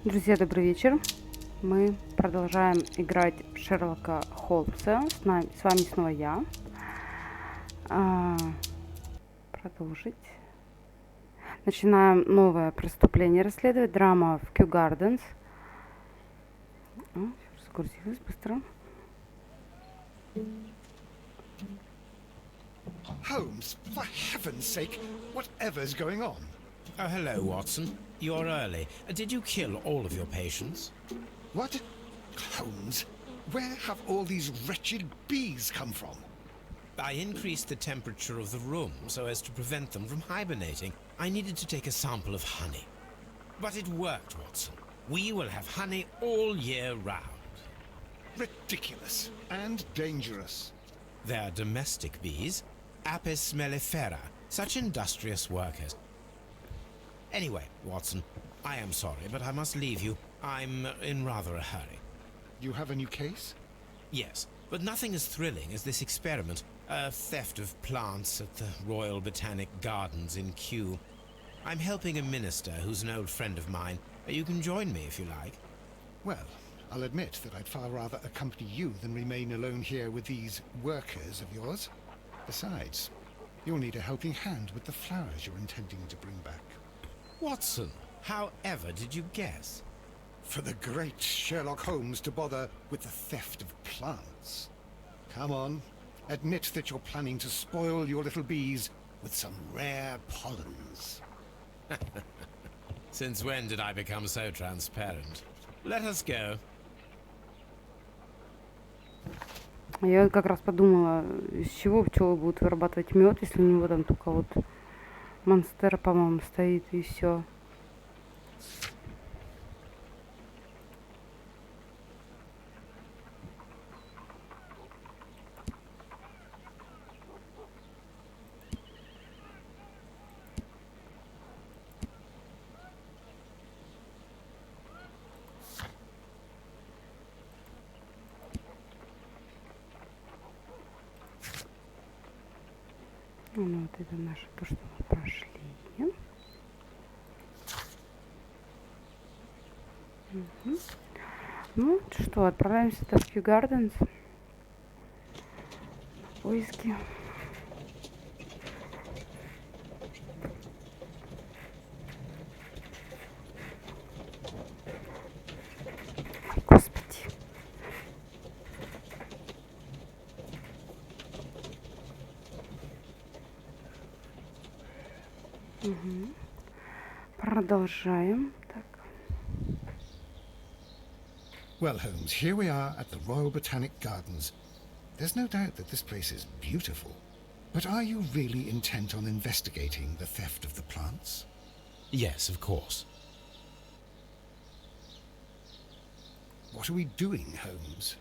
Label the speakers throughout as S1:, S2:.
S1: Друзья, добрый вечер. Мы продолжаем играть в Шерлока Холмса. С вами снова я. Продолжить. Начинаем новое преступление расследовать. Драма в Кью-Гарденс. Загрузилась быстро.
S2: Holmes, for heaven's sake, whatever's going on?
S3: Oh, hello, Watson. You're early. Did you kill all of your patients?
S2: What? Holmes, where have all these wretched bees come from?
S3: I increased the temperature of the room so as to prevent them from hibernating. I needed to take a sample of honey. But it worked, Watson. We will have honey all year round.
S2: Ridiculous and dangerous.
S3: They're domestic bees, Apis mellifera, such industrious workers. Anyway, Watson, I am sorry, but I must leave you. I'm in rather a hurry.
S2: You have a new case?
S3: Yes, but nothing as thrilling as this experiment. A theft of plants at the Royal Botanic Gardens in Kew. I'm helping a minister who's an old friend of mine. You can join me if you like.
S2: Well, I'll admit that I'd far rather accompany you than remain alone here with these workers of yours. Besides, you'll need a helping hand with the flowers you're intending to bring back.
S3: Watson, however did you guess?
S2: For the great Sherlock Holmes to bother with the theft of plants. Come on, admit that you're planning to spoil your little bees with some rare pollens.
S3: Since when did I become so transparent? Let us go.
S1: Я как раз подумала, из чего пчелы будут вырабатывать мед, если у него там только вот монстер, по-моему, стоит и все. Ну, вот это наше, то, что мы прошли. Угу. Ну, что, отправляемся в Кью-Гарденс. Поиски. Ой, Господи. Угу. Продолжаем. Так.
S2: Well, Holmes, here we are at the Royal Botanic Gardens. There's no doubt that this place is beautiful. But are you really intent on investigating the theft of the plants?
S3: Yes, of course.
S2: What are we doing, Holmes?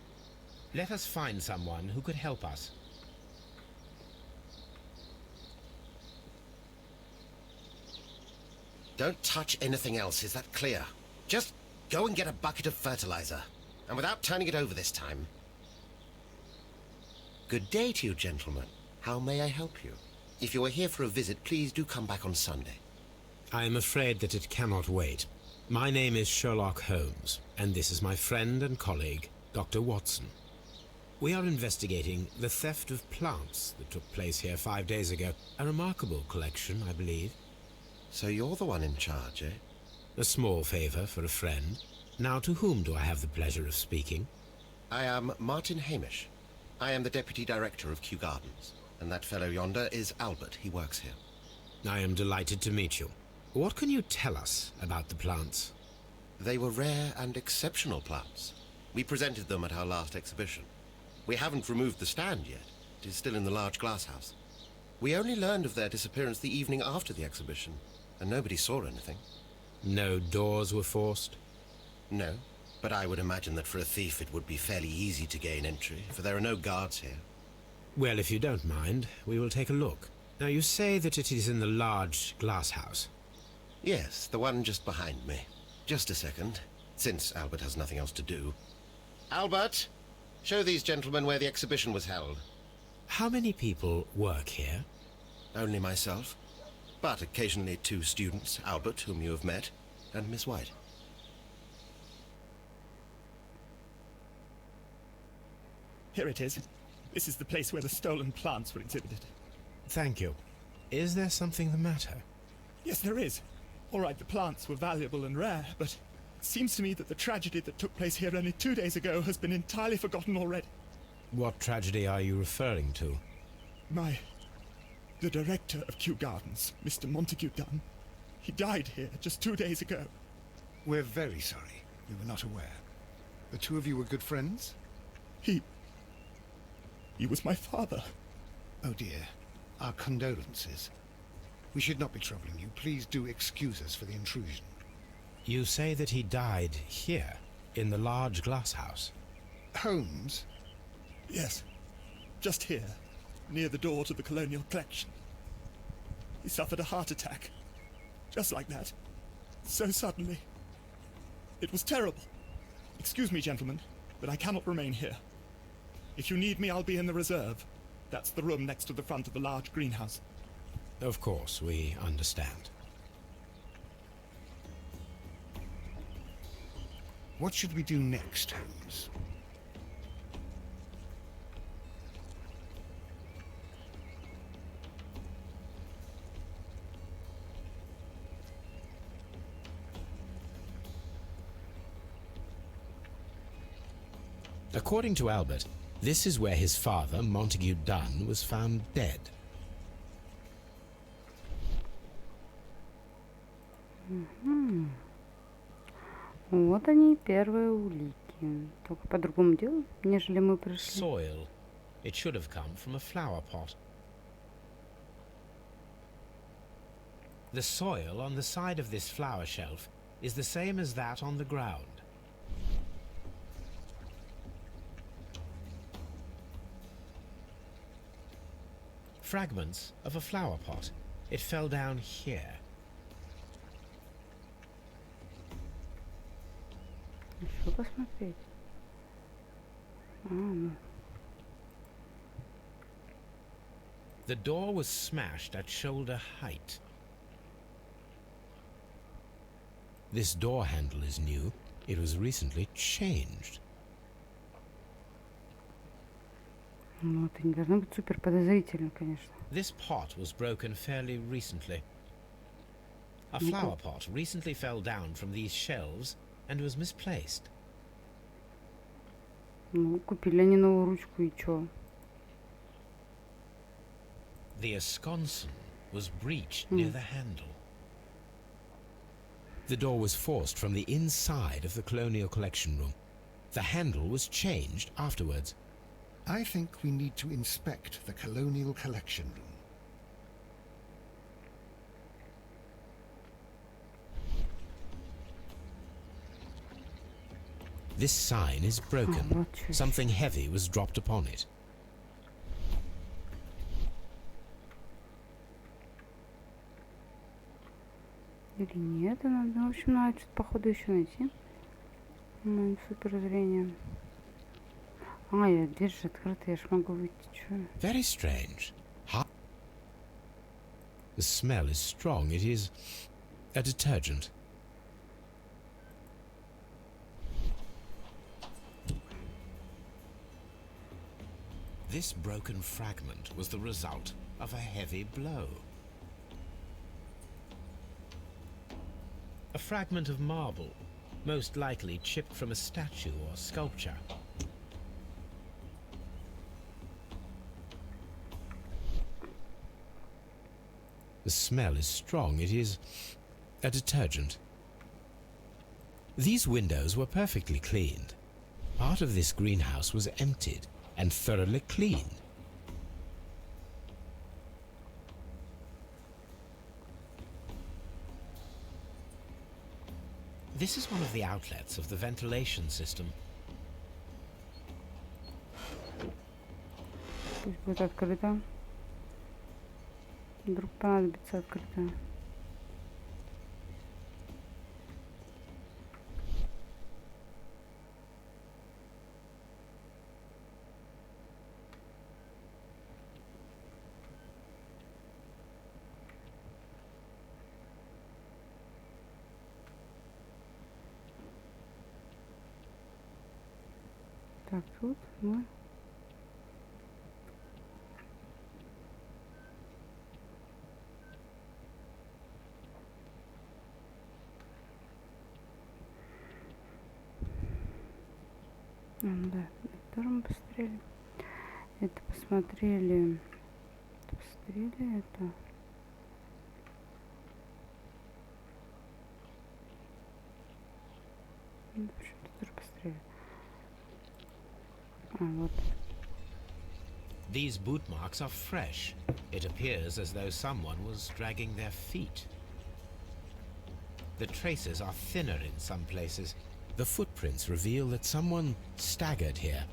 S3: Let us find someone who could help us.
S4: Don't touch anything else, is that clear? Just go and get a bucket of fertilizer. And without turning it over this time. Good day to you, gentlemen. How may I help you? If you are here for a visit, please do come back on Sunday.
S3: I am afraid that it cannot wait. My name is Sherlock Holmes, and this is my friend and colleague, Dr. Watson. We are investigating the theft of plants that took place here 5 days ago. A remarkable collection, I believe.
S4: So you're the one in charge, eh?
S3: A small favor for a friend. Now, to whom do I have the pleasure of speaking?
S4: I am Martin Hamish. I am the Deputy Director of Kью-Гарденс. And that fellow yonder is Albert. He works here.
S3: I am delighted to meet you. What can you tell us about the plants?
S4: They were rare and exceptional plants. We presented them at our last exhibition. We haven't removed the stand yet. It is still in the large glass house. We only learned of their disappearance the evening after the exhibition, and nobody saw anything.
S3: No doors were forced?
S4: No, but I would imagine that for a thief it would be fairly easy to gain entry, for there are no guards here.
S3: Well, if you don't mind, we will take a look. Now, you say that it is in the large glass house.
S4: Yes, the one just behind me. Just a second, since Albert has nothing else to do. Albert, show these gentlemen where the exhibition was held.
S3: How many people work here?
S4: Only myself. But occasionally 2 students, Albert, whom you have met, and Miss White.
S5: Here it is. This is the place where the stolen plants were exhibited.
S3: Thank you. Is there something the matter?
S5: Yes, there is. All right, the plants were valuable and rare, but it seems to me that the tragedy that took place here only 2 days ago has been entirely forgotten already.
S3: What tragedy are you referring to?
S5: The director of Kью-Гарденс, Mr. Montague Dunn, he died here just 2 days ago.
S2: We're very sorry. We were not aware. The two of you were good friends?
S5: He was my father.
S2: Oh dear. Our condolences. We should not be troubling you. Please do excuse us for the intrusion.
S3: You say that he died here, in the large glass house.
S2: Holmes?
S5: Yes, just here, near the door to the colonial collection. He suffered a heart attack. Just like that. So suddenly. It was terrible. Excuse me, gentlemen, but I cannot remain here. If you need me, I'll be in the reserve. That's the room next to the front of the large greenhouse.
S3: Of course, we understand.
S2: What should we do next, Holmes?
S3: According to Albert, this is where his father, Montague Dunn, was found dead.
S1: Вот они, первые улики. Только по другому делу, нежели мы пришли.
S3: Soil. It should have come from a flower pot. The soil on the side of this flower shelf is the same as that on the ground. Fragments of a flower pot. It fell down here.
S1: Еще посмотреть. Ну.
S3: The door was smashed at shoulder height. This door handle is new. It was recently changed.
S1: Ну, это не должно быть супер подозрительно, конечно.
S3: This pot was broken fairly recently. A flower pot recently fell down from these shelves and was misplaced.
S1: Ну, купили они новую ручку и чё?
S3: The esconson was breached near the handle. The door was forced from the inside of the Colonial Collection Room. The handle was changed afterwards.
S2: I think we need to inspect the Colonial Collection Room.
S3: This sign is broken. Something heavy was dropped upon it.
S1: Или нет, надо, в общем, надо что-то походу еще найти. Супер зрение. Дверь же открыта, я ж могу выйти, чё?
S3: Very strange. The smell is strong. It is a detergent. This broken fragment was the result of a heavy blow. A fragment of marble, most likely chipped from a statue or sculpture. The smell is strong. It is a detergent. These windows were perfectly cleaned. Part of this greenhouse was emptied and thoroughly cleaned. This is one of the outlets of the ventilation system.
S1: Пусть будет открыто. Вдруг понадобится открыто. Так, тут мы Да, это тоже мы посмотрели. Это посмотрели. Посмотрели это. Почему-то тоже посмотрели. Вот.
S3: These boot marks are fresh. It appears as though someone was dragging their feet. The traces are thinner in some places. The footprints reveal that someone staggered here.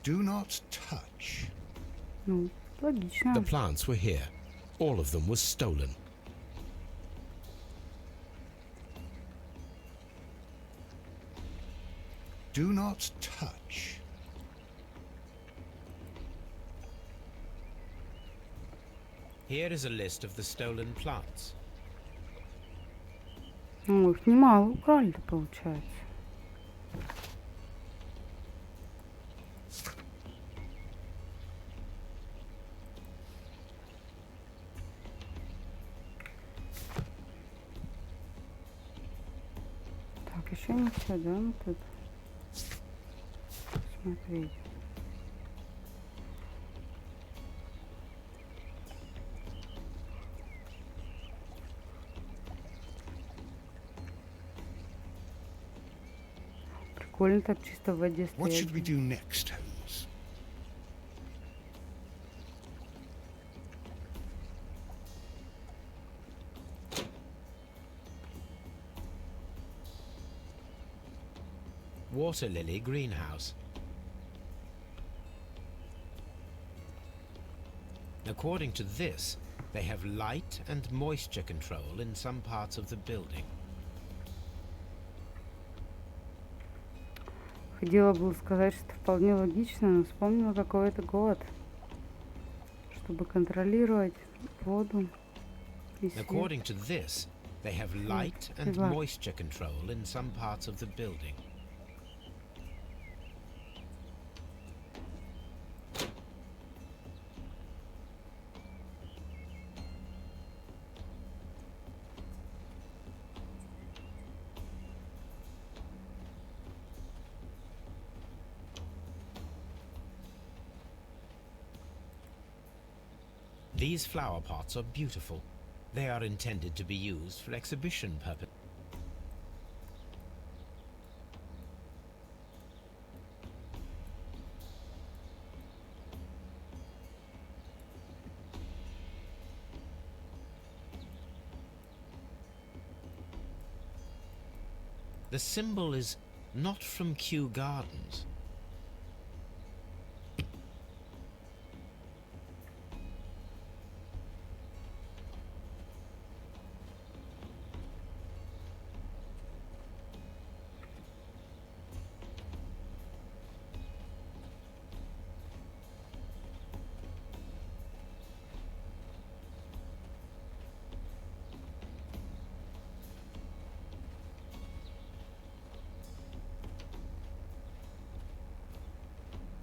S2: Do not touch.
S1: Ну, логично.
S3: The plants were here. All of them was stolen.
S2: Do not touch.
S3: Here is a list of the stolen plants.
S1: Ну, их немало украли-то, получается. Так, еще не все, да, мы тут смотреть. Прикольно так чисто в воде
S2: What should
S1: стоять.
S2: we do next, Holmes?
S3: Water lily greenhouse. According to this, they have light and moisture control in some parts of the building.
S1: Хотела было сказать, что вполне логично, но вспомнила, какой это год. Чтобы контролировать воду и свет.
S3: According to this, they have light and
S1: Ага.
S3: moisture control in some parts of the building. These flower pots are beautiful. They are intended to be used for exhibition purposes. The symbol is not from Kью-Гарденс.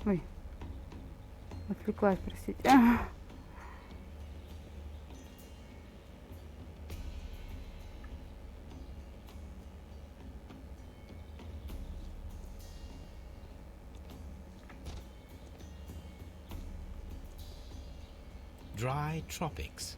S1: Ой, отвлеклась, простите.
S3: Dry tropics.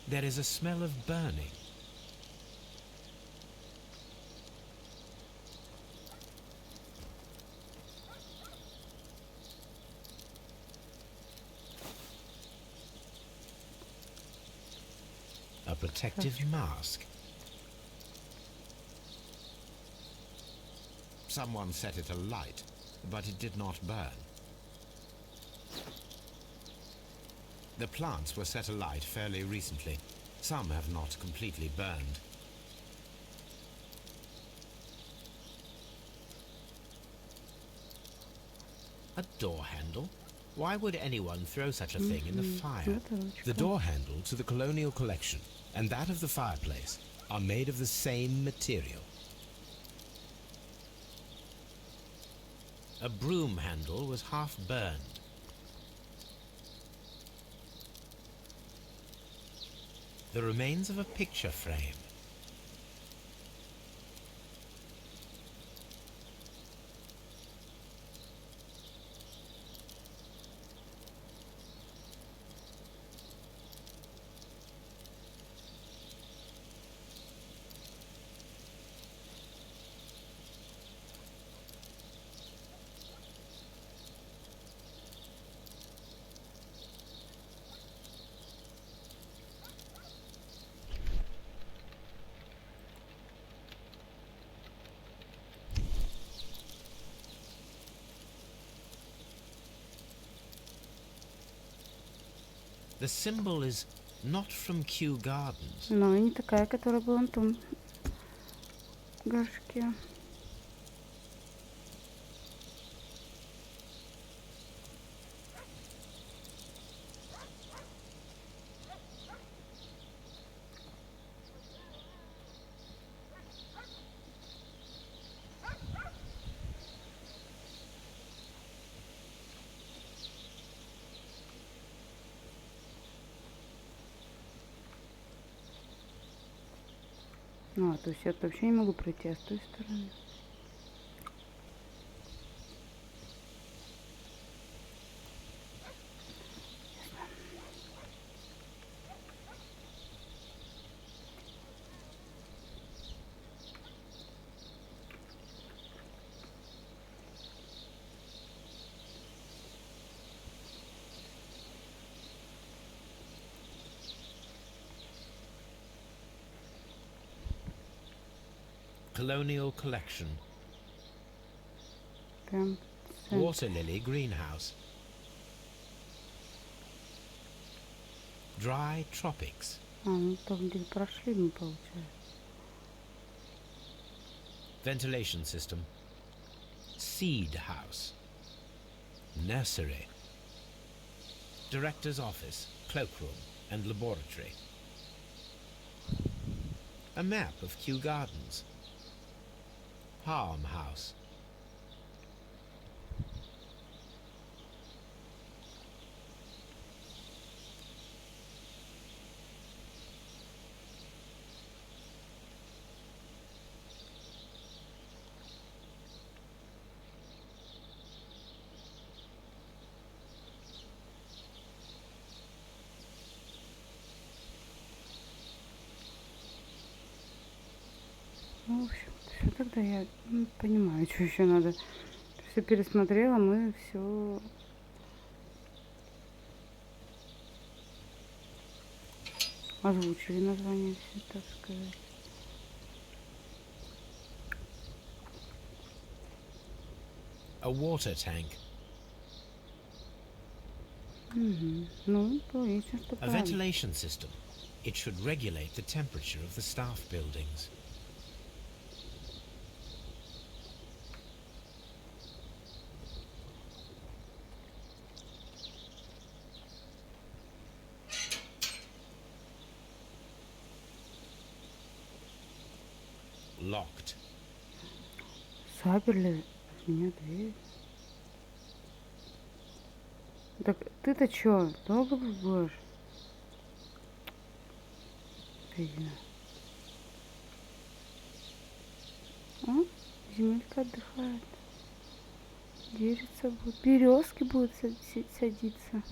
S3: There is a smell of burning. protective mask. Someone set it alight, but it did not burn. The plants were set alight fairly recently. Some have not completely burned. A door handle? Why would anyone throw such a thing in the fire? The door handle to the colonial collection and that of the fireplace are made of the same material. A broom handle was half burned. The remains of a picture frame. The symbol is not from Kью-Гарденс.
S1: Но и не такая, которая была на том горшке. То есть я вообще не могу пройти, а с той стороны.
S3: Colonial collection.
S1: Прям
S3: Water lily greenhouse. Dry tropics.
S1: там где прошли мы, получается.
S3: Ventilation system. Seed house. Nursery. Director's office, cloakroom and laboratory. A map of Kью-Гарденс. Farmhouse.
S1: В общем, все тогда я понимаю, что еще надо. Все пересмотрела, мы все озвучили название, все, так сказать.
S3: A water tank.
S1: Логично, что
S3: A
S1: правильно.
S3: ventilation system. It should regulate the temperature of the staff buildings. Locked.
S1: Заперли меня дверь. Так ты-то чё, долго будешь? Видно. Земелька отдыхает. Дерется будет. Березки будут садиться.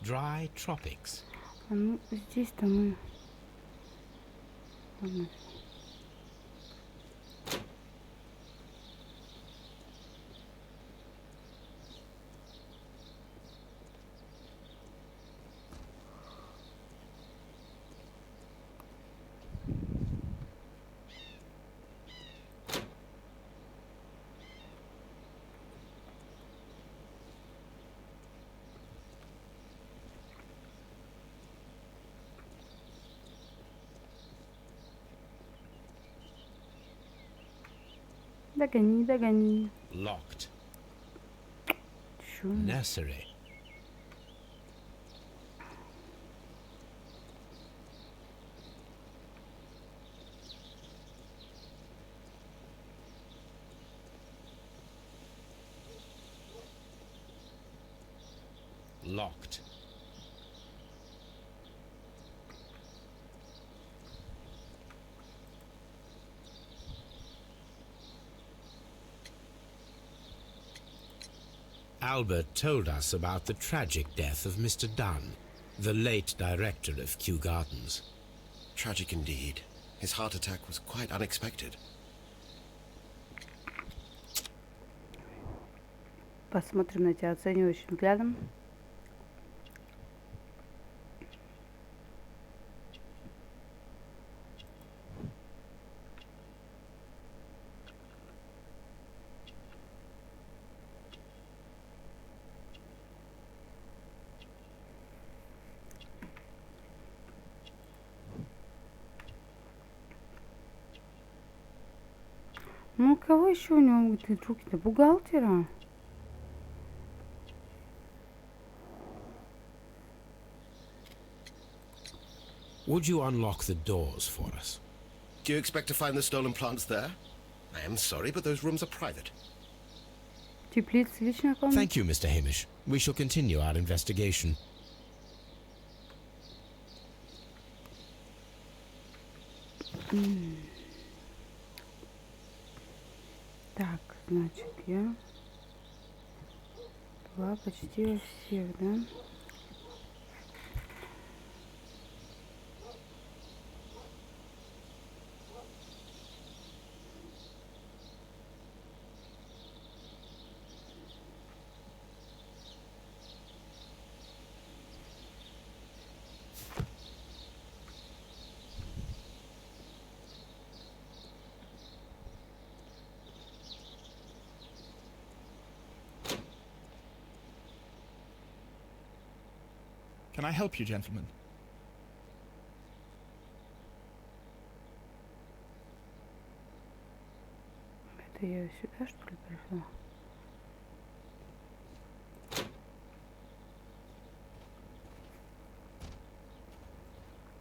S3: Dry tropics.
S1: Здесь-то мы Ладно. Догони, догони.
S3: Locked.
S1: Чё?
S3: Nursery. Locked. Albert told us about the tragic death of Mr. Dunn, the late director of Kью-Гарденс.
S4: Tragic indeed. His heart attack was quite unexpected.
S1: Посмотрим на тебя оценивающим взглядом. Ну, кого еще у него ты руки-то? Бухгалтера?
S3: Would you unlock the doors for us?
S4: Do you expect to find the stolen plants there? I am sorry, but those rooms are private.
S1: Теплица, личная комната.
S3: Thank you, Mr. Hamish. We shall continue our investigation.
S1: Так, значит, я была почти во всех, да?
S5: Can I help you, gentlemen?
S1: Это я сюда, что ли, пришла?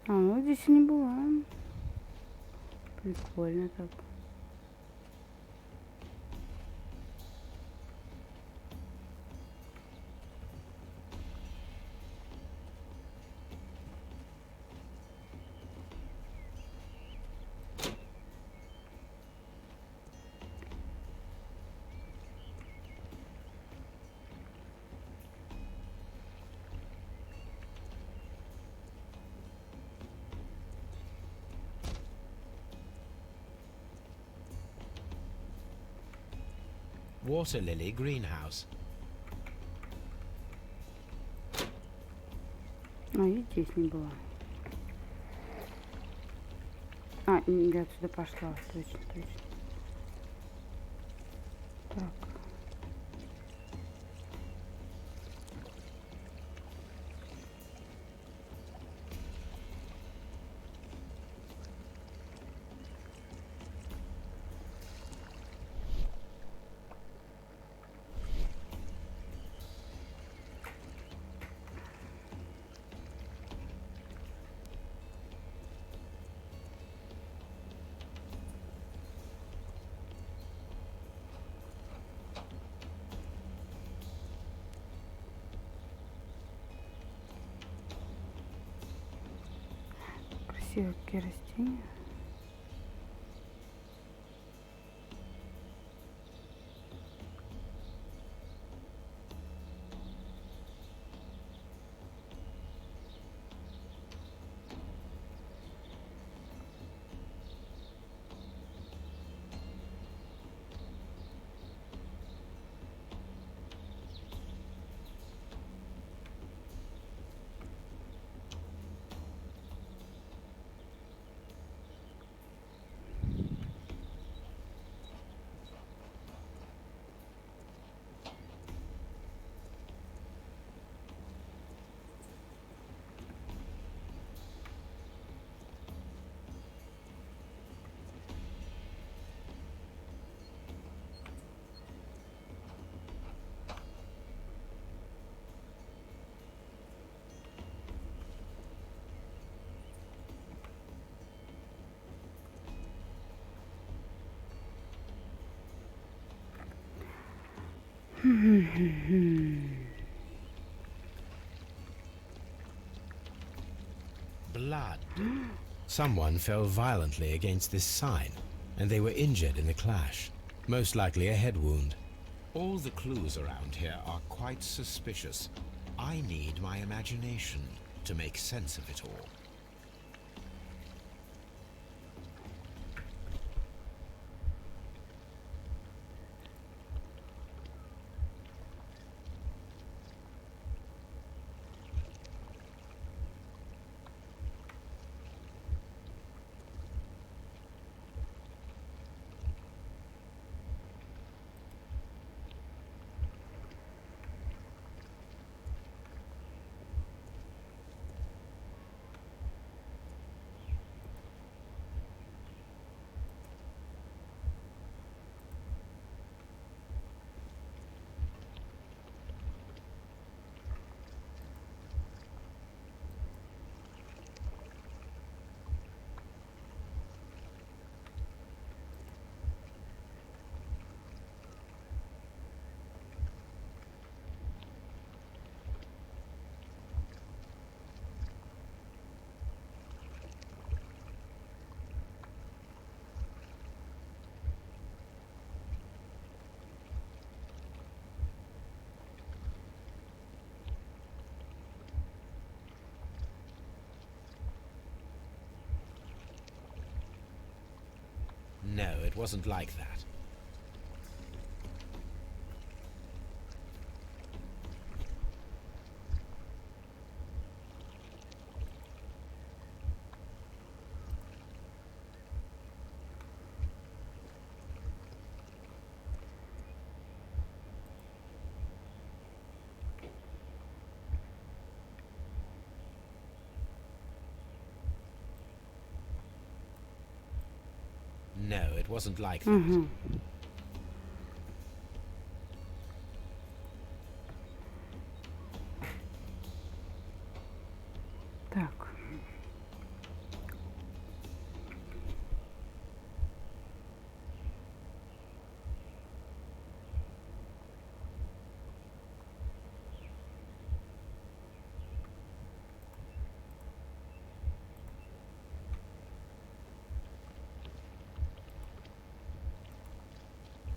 S1: А, ну здесь и не была. Прикольно так.
S3: Water lily greenhouse.
S1: А, и здесь не была. А, я отсюда пошла. Точно, точно. Так. Красивые какие растения.
S3: Blood. Someone fell violently against this sign, and they were injured in the clash. Most likely a head wound. All the clues around here are quite suspicious. I need my imagination to make sense of it all. No, it wasn't like that. No, it wasn't like that.
S1: Так.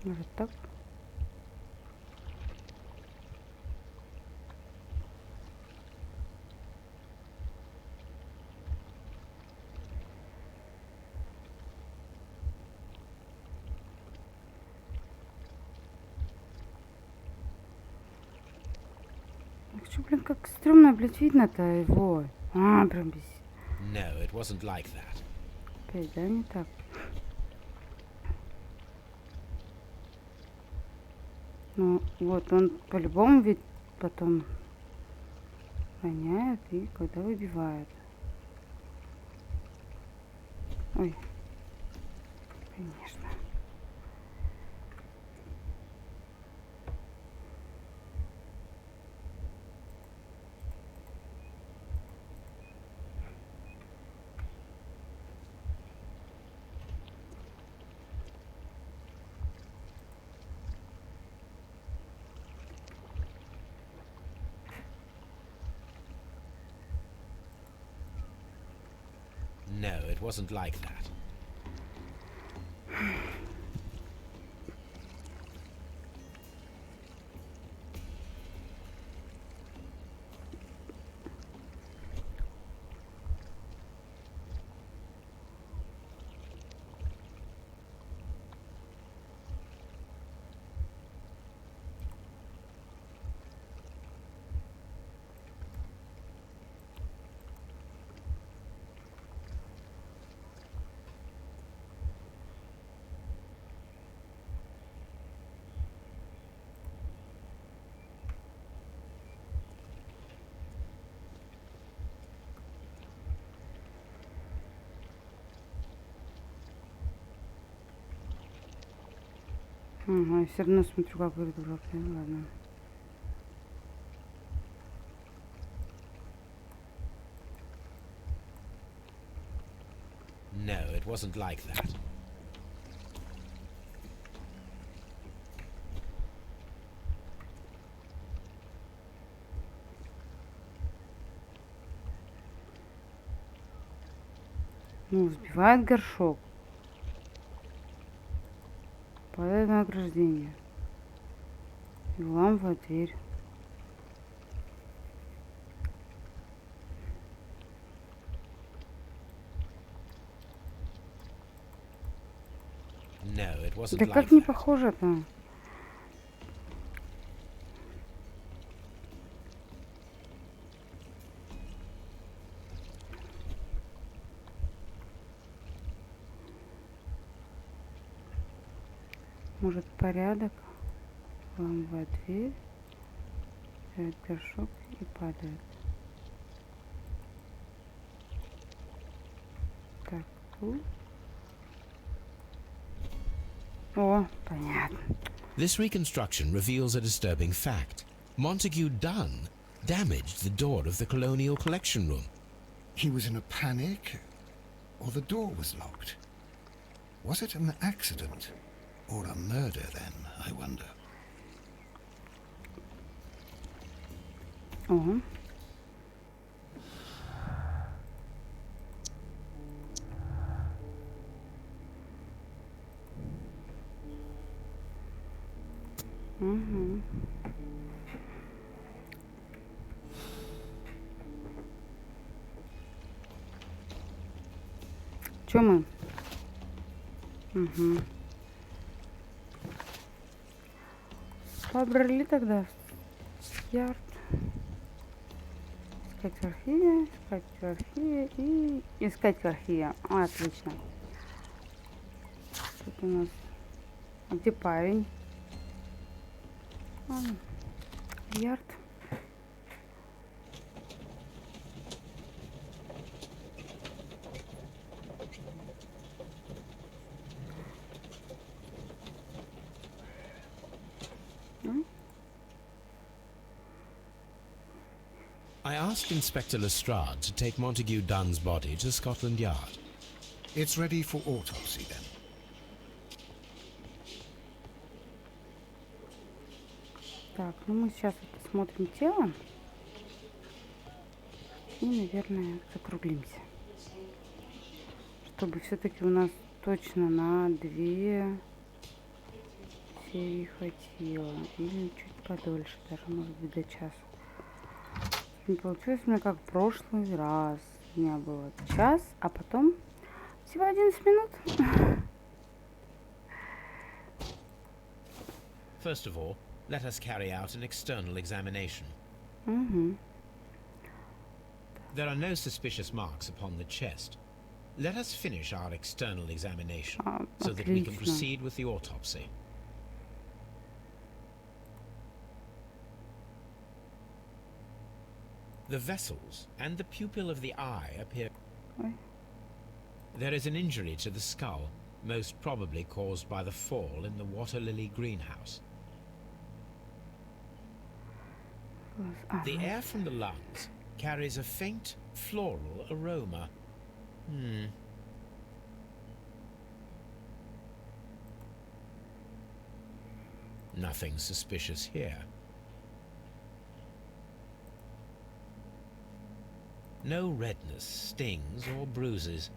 S1: Может так? Что, блин, как стрёмно, блядь, видно-то его. Прям бесит.
S3: No, it wasn't like that.
S1: Опять, да, не так? Ну, вот он по-любому ведь потом воняет и когда выбивает. Ой, конечно.
S3: No, it wasn't like that.
S1: Ага, я все равно смотрю, как вы дурак. Ладно.
S3: No, it wasn't like that.
S1: Ну, сбивает горшок. Падает на ограждение. И вламывает дверь.
S3: No, it wasn't
S1: Да
S3: like
S1: как не
S3: that.
S1: похоже-то? Может, порядок? Вламывает дверь. Берет горшок и падает. Так, тут. О, понятно.
S3: This reconstruction reveals a disturbing fact. Montague Dunn damaged the door of the Colonial Collection Room.
S2: He was in a panic, or the door was locked. Was it an accident, or a murder then, I wonder?
S1: О. Угу. Чё мы? Угу. Побрали тогда в ярд. Искать в архиве, искать в архиве и искать в архиве. Отлично. Тут у нас... А где парень? Ярд.
S3: I asked Inspector Lestrade to take Montague Dunn's body to Scotland Yard.
S2: It's ready for autopsy then.
S1: Так, ну мы сейчас смотрим тело. И, наверное, закруглимся. Чтобы все-таки у нас точно на 2 серии хватило. Или чуть подольше, даже может быть до часа. Не получилось у меня как в прошлый раз. У меня было час, а потом всего 11 минут.
S3: First of all, let us carry out an external examination.
S1: Угу.
S3: There are no suspicious marks upon the chest. Let us finish our external examination so that we can
S1: Отлично.
S3: proceed with the autopsy. The vessels and the pupil of the eye appear.
S1: Ой.
S3: There is an injury to the skull, most probably caused by the fall in the water lily greenhouse. The air from the lungs carries a faint floral aroma. Nothing suspicious here. No redness, stings, or bruises.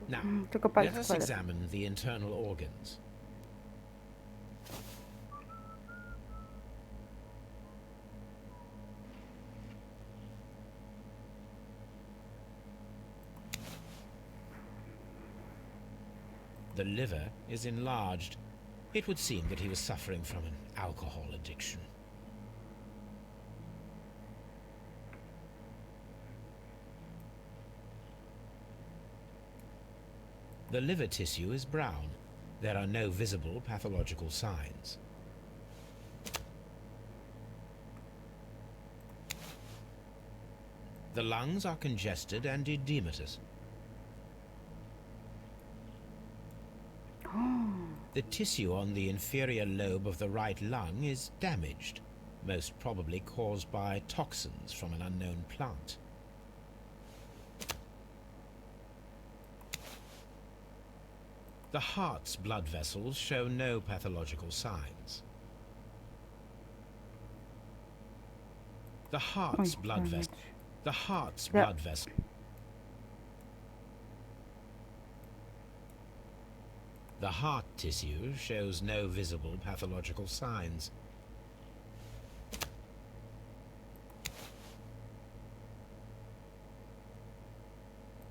S3: Now,
S1: Только
S3: let
S1: пальцы
S3: us
S1: кладет.
S3: examine the internal organs. The liver is enlarged. It would seem that he was suffering from an alcohol addiction. The liver tissue is brown. There are no visible pathological signs. The lungs are congested and edematous. The tissue on the inferior lobe of the right lung is damaged, most probably caused by toxins from an unknown plant. The heart's blood vessels show no pathological signs. The heart's
S1: Ой,
S3: blood
S1: damage.
S3: vessel. The heart's
S1: Yeah.
S3: blood vessel. The heart tissue shows no visible pathological signs.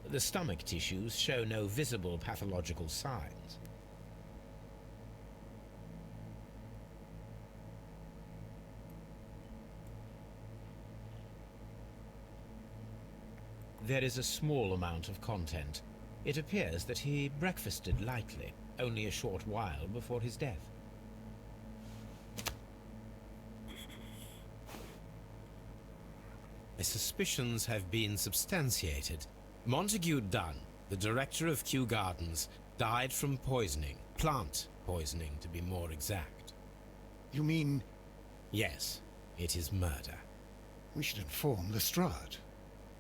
S3: The stomach tissues show no visible pathological signs. There is a small amount of content. It appears that he breakfasted lightly, only a short while before his death. My suspicions have been substantiated. Montague Dunn, the director of Kью-Гарденс, died from poisoning. Plant poisoning, to be more exact.
S2: You mean
S3: Yes, it is murder.
S2: we should inform Lestrade?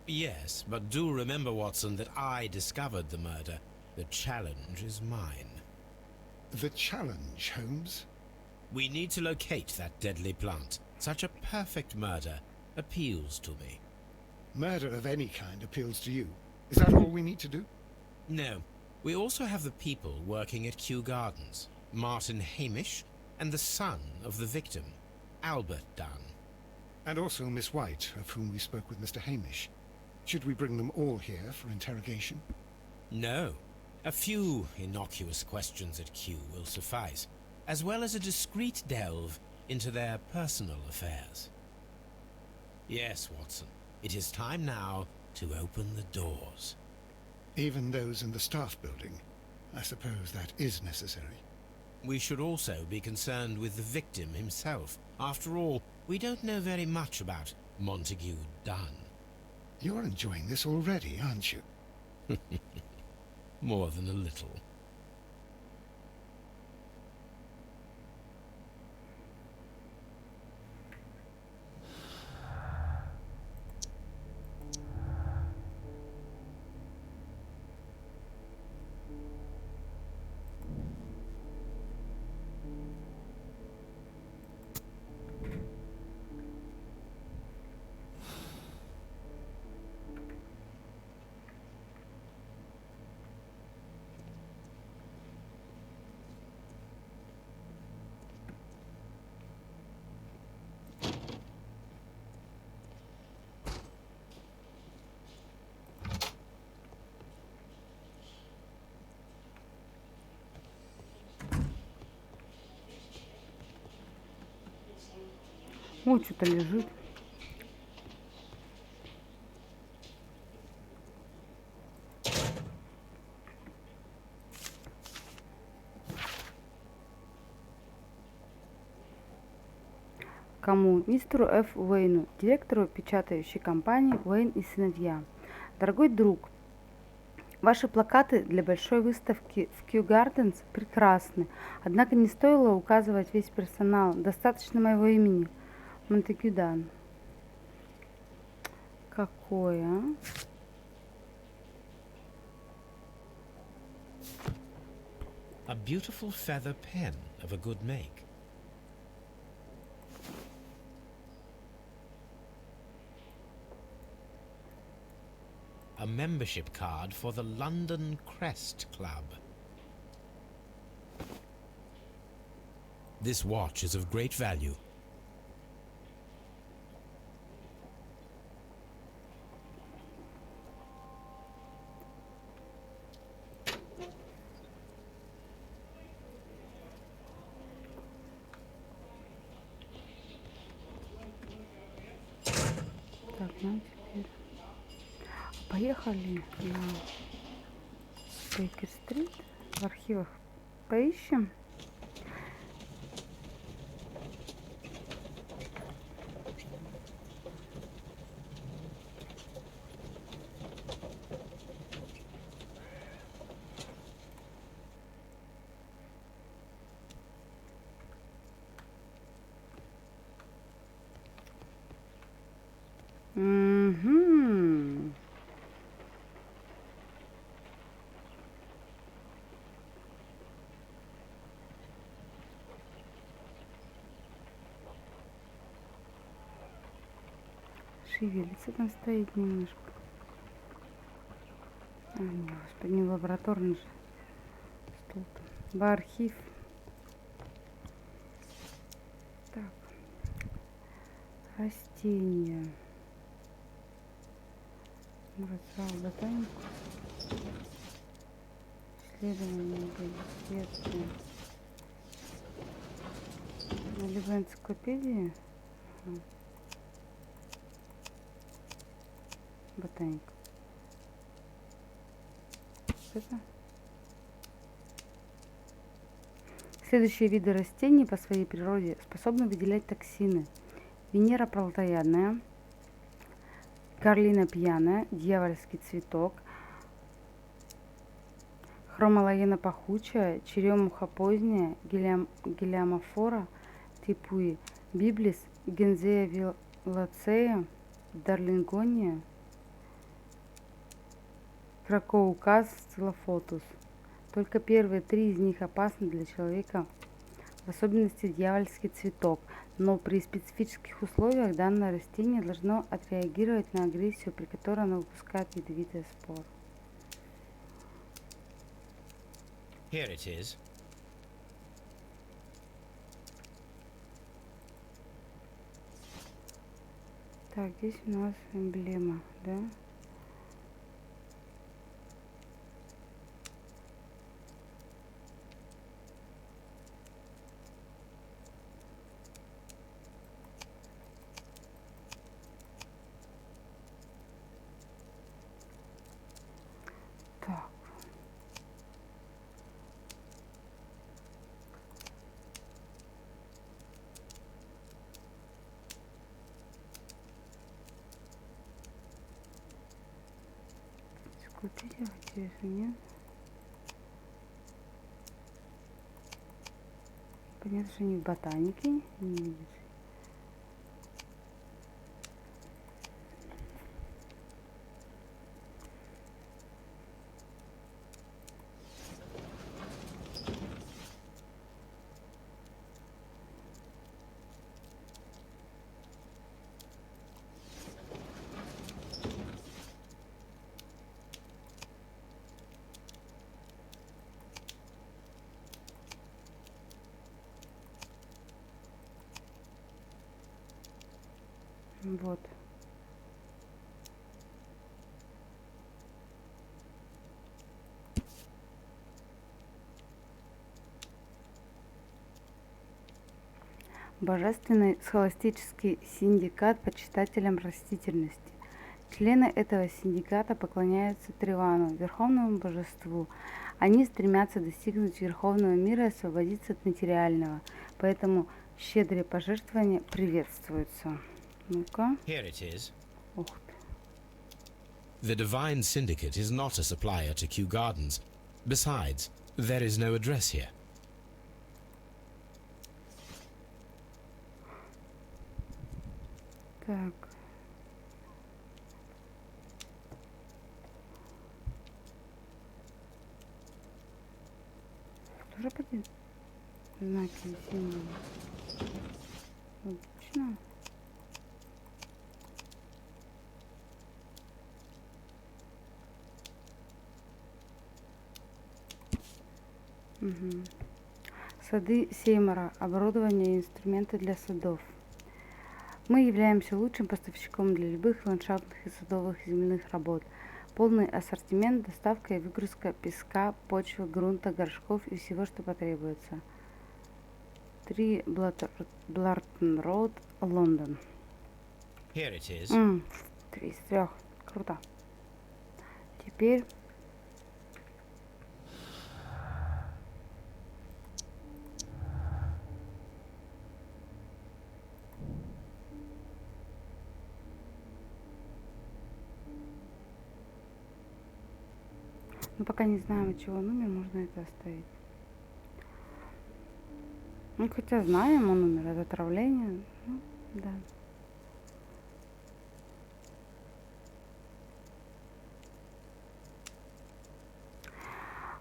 S3: Yes, but do remember, Watson, that I discovered the murder. The challenge is mine.
S2: The challenge, Holmes?
S3: We need to locate that deadly plant. Such a perfect murder appeals to me.
S2: Murder of any kind appeals to you. Is that all we need to do?
S3: No, we also have the people working at Kью-Гарденс. Martin Hamish and the son of the victim, Albert Dunn.
S2: And also Miss White, of whom we spoke with Mr. Hamish. Should we bring them all here for interrogation?
S3: No, a few innocuous questions at Kew will suffice, as well as a discreet delve into their personal affairs. Yes, Watson, it is time now to open the doors.
S2: Even those in the staff building? I suppose that is necessary.
S3: We should also be concerned with the victim himself. After all, we don't know very much about Montague Dunn.
S2: You're enjoying this already, aren't you?
S3: More than a little.
S1: Ой, что-то лежит. Кому? Мистеру Ф. Уэйну, директору печатающей компании Уэйн и сыновья. Дорогой друг, ваши плакаты для большой выставки в Кью-Гарденс прекрасны, однако не стоило указывать весь персонал. Достаточно моего имени. Монтегю Дан. Какое, а?
S3: A beautiful feather pen of a good make. A membership card for the London Crest Club. This watch is of great value.
S1: Так, ну теперь поехали на Бейкер-стрит. В архивах поищем. Угу. Шевелится там, стоит немножко. А, не, господи, не лабораторный же стол там. в архив. Так. Растения. Разрал ботанику. Исследование следствия. Либо энциклопедии. Ага. Ботаника. Это? Следующие виды растений по своей природе способны выделять токсины. Венера плотоядная, карлина пьяная, дьявольский цветок, хромалоена пахучая, черемуха поздняя, гелиамофора, типуи, библис, гензея вилоцея, дарлингония, кракоуказ, сцилофотус. Только первые 3 из них опасны для человека, в особенности дьявольский цветок, но при специфических условиях данное растение должно отреагировать на агрессию, при которой оно выпускает ядовитые споры.
S3: Here it is.
S1: Так, здесь у нас эмблема, да? Так. Энциклопедия, интересно, нет? Понятно, что не в ботанике, не видится. Вот. Божественный схоластический синдикат почитателям растительности. Члены этого синдиката поклоняются Тревану, верховному божеству. Они стремятся достигнуть верховного мира и освободиться от материального, поэтому щедрые пожертвования приветствуются. Ну-ка.
S3: Here it is.
S1: Ух ты.
S3: The Divine Syndicate is not a supplier to Kью-Гарденс. Besides, there is no address here.
S1: Так. Тоже подъезд? Знаки и символы. Логично. Угу. Сады Сеймора. Оборудование и инструменты для садов. Мы являемся лучшим поставщиком для любых ландшафтных и садовых земляных работ. Полный ассортимент, доставка и выгрузка песка, почвы, грунта, горшков и всего, что потребуется. 3 Блартон Роуд, Лондон.
S3: Here it is.
S1: 3 из 3. Круто. Теперь мы пока не знаем, от чего номер, можно это оставить. Ну, хотя знаем он номер, это отравление. Ну, да.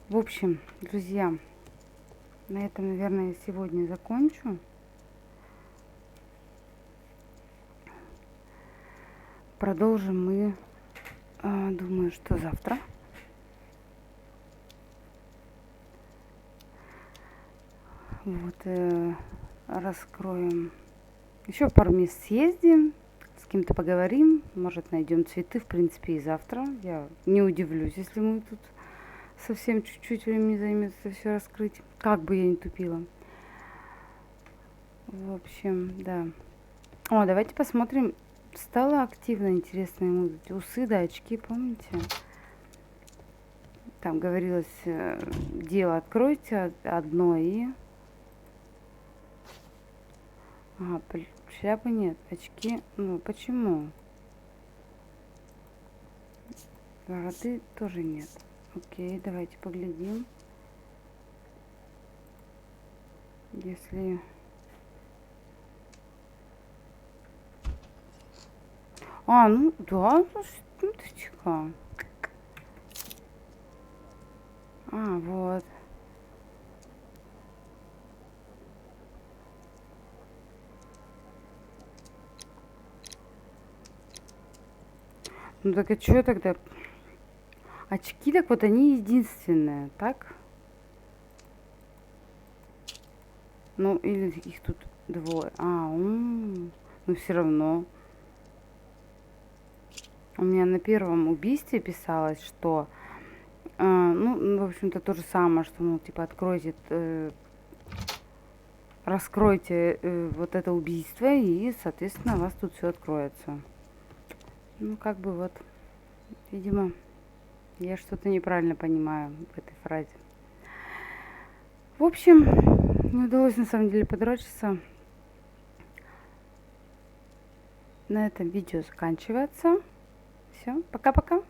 S1: В общем, друзья, на этом, наверное, я сегодня закончу. Продолжим мы, думаю, что завтра. Вот, раскроем. Еще в пару мест съездим, с кем-то поговорим, может найдем цветы, в принципе, и завтра. Я не удивлюсь, если мы тут совсем чуть-чуть времени займет это все раскрыть. Как бы я ни тупила. В общем, да. О, давайте посмотрим. Стало активно интересно ему. Усы, да, очки, помните? Там говорилось, дело откройте одно и... Ага, шляпы нет, очки. Ну, почему? Бороды тоже нет. Окей, давайте поглядим. Если... А, ну да, минуточка. А, вот. Ну так а что тогда? Очки, так вот они единственные, так? Ну, или их тут двое. Ну все равно. У меня на первом убийстве писалось, что, ну, в общем-то, то же самое, что, ну, типа, откройте, раскройте вот это убийство, и, соответственно, у вас тут все откроется. Ну, как бы вот, видимо, я что-то неправильно понимаю в этой фразе. В общем, не удалось, на самом деле, подрочиться. На этом видео заканчивается. Все, пока-пока.